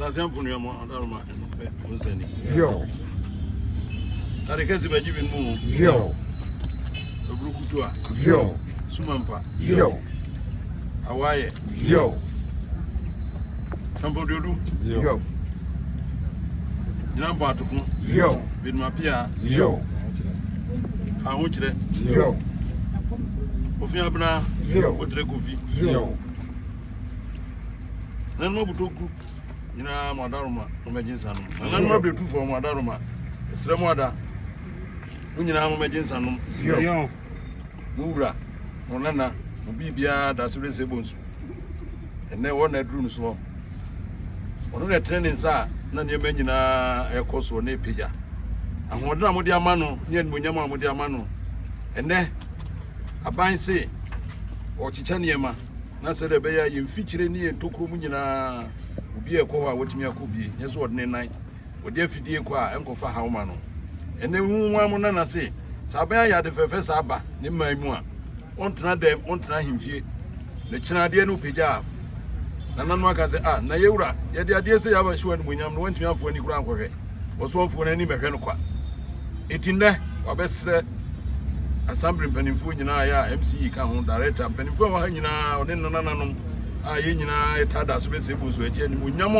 Asante Mamponghene Adaruma Nsani. Yo. Tarikezi bajibi mu. Yo. Obrukutua. Yo. Sumampa. Yo. Awaye. Yo. Kampodiodu. Yo. Nyinambo atuku. Yo. Binmapia. Yo. Ahunchire. Yo. Ofin abna. Yo. Otre kofi. Yo. Nanu butoku. Nyina Adaruma omejinsa no. Nanu abretu for Adaruma. Esremu ada. Unyina omejinsa no. Yo. Mura. Onana. Obibia da so rese bonsu. Ene wona drum so. Ono na training sa na ne ba nyina ekoso na epeja. Ahodo na modi amano, ne animonyam amodi amano. Ene aban se o chicha niema na se de be ya yemfikire ni entokro mu nyina obi ekwo wa wotimi akobie. Yeso odne nan. Odi afidie kwa enkofa hawma no. Ene hunwa mu na se sabaya ya de fefe sa aba ne maimu a ontena dem ontena himfie le chinade no peja na nanu aka se na yewura ye de ade se ya ba hwe animonyam no wantimi afo ani kura ankohwe osofo na ni mehwe no kwa etinde wabesre assembly mpanimfo nyina ya MCE ka ho director mpanimfo wa nyina one nananom ye nyina etada so be se bu so eje animonyam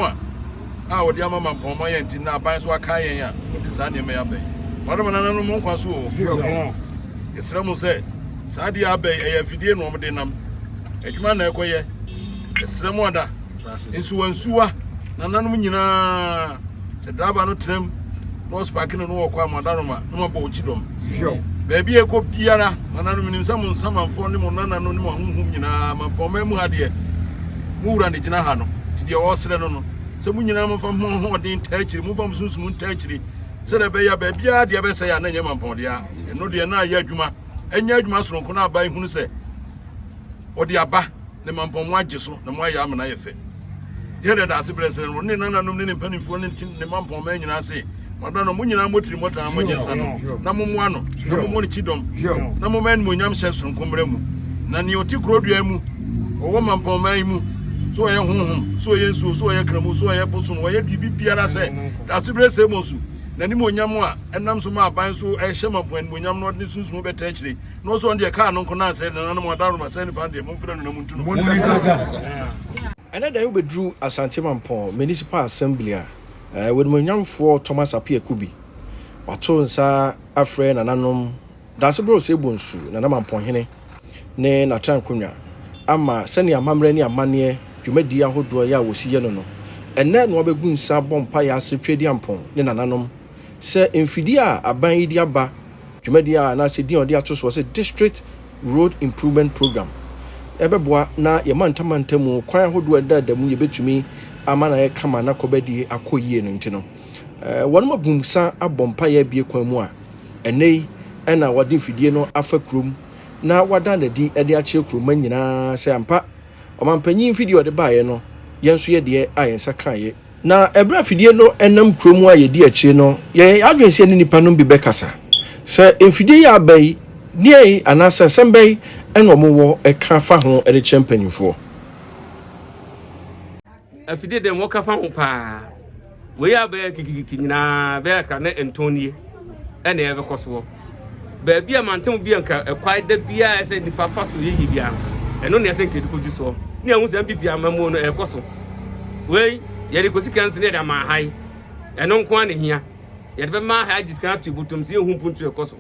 a wode ama Mamponghene ye ntina aban so aka yen a wode sa ne me ya bai wado nananom mo kwa so esra mo se saadi abai eyafidie no omde nam adwuma na ekoye esra mo ada ensuwansuwa nananom nyina se driver no trem no spark no wo kwa Adaruma no mabo ochidom baby ekọ biara nananom nim sam nsamanfo ne mo nananom ne mo honhum nyina Mamponghene mu ade mu wura ne gina ha no tide wo sere no no se mu nyina mo fam ho den taachiri mu fam sunsun taachiri se de be ya ba bia de be se ya na nya Mamponghene ya no de na ya adwuma enya adwuma soronko na aban hunu se odi aba ne Mamponghene agiso na mo ya amana yefe here da ase present no ne nananom ne mpanimfo ne Mamponghene nyina se madano mo nyina motiri mota na majensa no na mo mo ano na mo mo ne chidom na mo man mo nyam hye soronko mra mu na ne oti krodua mu owo Mamponghene mu so ye honhom so ye nsuo so ye kramu so ye boso no ye bibi biara se da ase present mo su na ni mo nyam a enam so ma aban so e hye Mamponghene mo nyam no de sunsun mo beta akire no so on de ka no nko na se na no Adaruma se ni pa de mo mfira no na muntu no ene da yo bedru Asante Mamponghene Municipal Assembly with my young for Thomas Apia Kubi. Wato nsa afre na nanom dase bro se bonsu na Mamponghene ne na trankunwa ama sene amamre ne amane dwumadi ahodo ya wosiye no no enne no obegu nsa bompa ya asepwedi ampon ne na nanom se emfidi a aban yi di aba dwumadi a na se din odi atoso se district road improvement program ebeboa na yemantamantamu kwan ahodo adadamu yebetumi amana ye kama na kobadi akoyie no ntino wonu mabumsa abompa ya bie kwan mu a enei ena wade fidie no afa krom na wada na di ede a che krom nyina se ampa omampanyin fidie ode baaye no yenso ye de ayensa kaye na ebra fidie no enam krom a ye di achi no ye adwense ni nipa no bi bekasa se enfidie ya bai nie anasa sembai eno mo eka fa ho ede championfo afide dem woka fa ho pa we ya be kikiki nyina be ka na entonie ene e be koso ba bia mantem bia nka ekwai da bia ese nipa fa so ye bia eno ne ese nkedu kodu so ne hu se bia mamu no e koso we ye de kosi kan ne da ma hai eno nko ane hia ye de be ma hai discount to butum se hu puntu e koso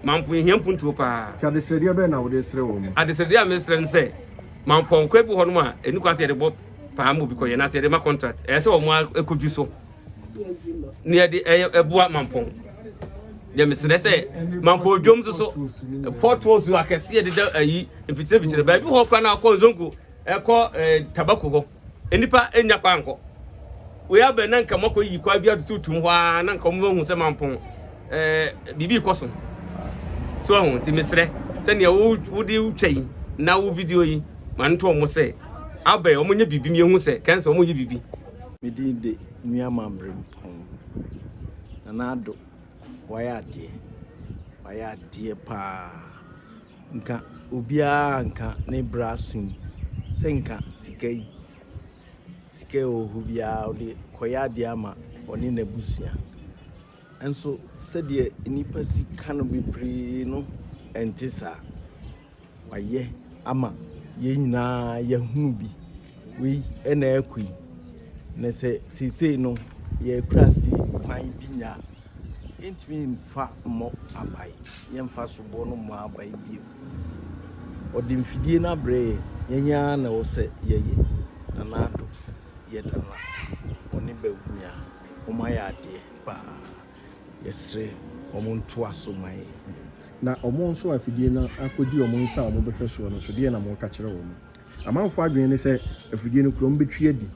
Mamponghene puntu pa ti adesredia be na wode sre wo mu adesredia me sre nse Mamponghene bu hono a enu kwase de bo paamu bi ko ye na se de ma contract e se o mo ekodu so ne de ebua Mamponghene de me se Mamponghene dwom so portals wa kase de ayi empite bi kire ba bi ho kwa na akọ nzonko ekọ tabako go enipa enya kwa anko we ya be na nka mako yi kwa bi atutum ho a na nka mo hu se Mamponghene bibi koso so ho ti mesre se ne wo di utwai na wo video yi man to mo se abai o munye bibi mi hu se kanse o munye bibi me di de nua mambre mpon na nado waya de pa nka obia nka ne brasun se nka sikai sika ohu bia odi koya de ama oni na busia enso se de nipa sika no bebre no entisa waye ama ye nyina ye hunu bi we na akui na se sisei no ye krasi kwan binya entimi mfa mo abai ye mfa sobo no mo abai bi odi mfidie na bre yenya na wo se yeye na nado ye danase oni bawunya o maya de ba yesre omuntu asomai na ọmọ nso afidie na akodi ọmọ nso a ọmọ bɛhwɛ so no so deɛ na mo ka kyerɛ wɔn amanfo adwene ne sɛ afidie no kuro mbetwi adi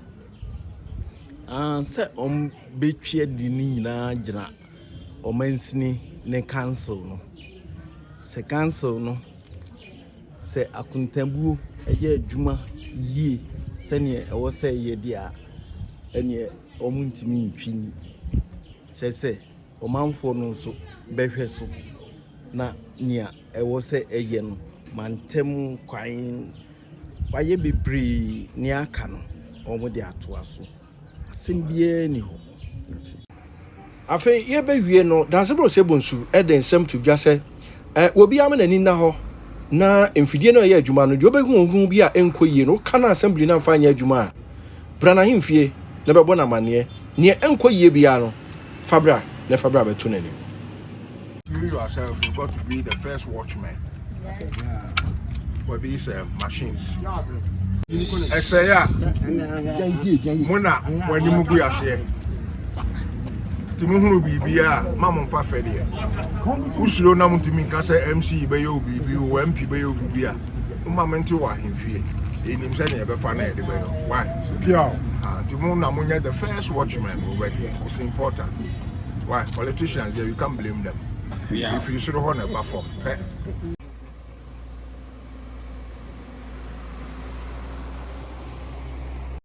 sɛ betwi adi ni nyinaa gyina ɔmansini ne council no sɛ council no sɛ akontambuo ɛyɛ adwuma yie sɛnea ɛwɔ sɛ yɛ di a ɛneɛ ɔmo ntimi ntwi ni kyerɛ sɛ ɔmanfoɔ no nso bɛhwɛ so na nia ɛwɔ sɛ ɛyɛ no mantem kwan wayɛ bebree ne aka no ɔmo de atoa so asɛm biara ni hɔ afei yɛbɛwie no dansebro sɛ bonsu ɛde nsɛm to dwa sɛ obi ama n'ani na hɔ na mfidie no ɛyɛ adwuma no deɛ wobɛhu bi a ɛnkɔ yie no woka no assembly na mfa nyɛ adwuma a bra n'ahemfie na bɛbɔ n'amanneɛ neɛ ɛnkɔ yie biara no fabra na fabra bɛto n'anim. You yourself, you've got to be the first watchman for these machines. I say, Mona, when you move your share, to move be a mamma Fafelia. Who should know to me, Cassa MC, Bayo, MP, Bayo, Bia, Mamma to him fear. In him saying, ever find out the way. Why? To Mona Munya, the first watchman, it's important. Why? Politicians, you can't blame them. If you should have won a buffer.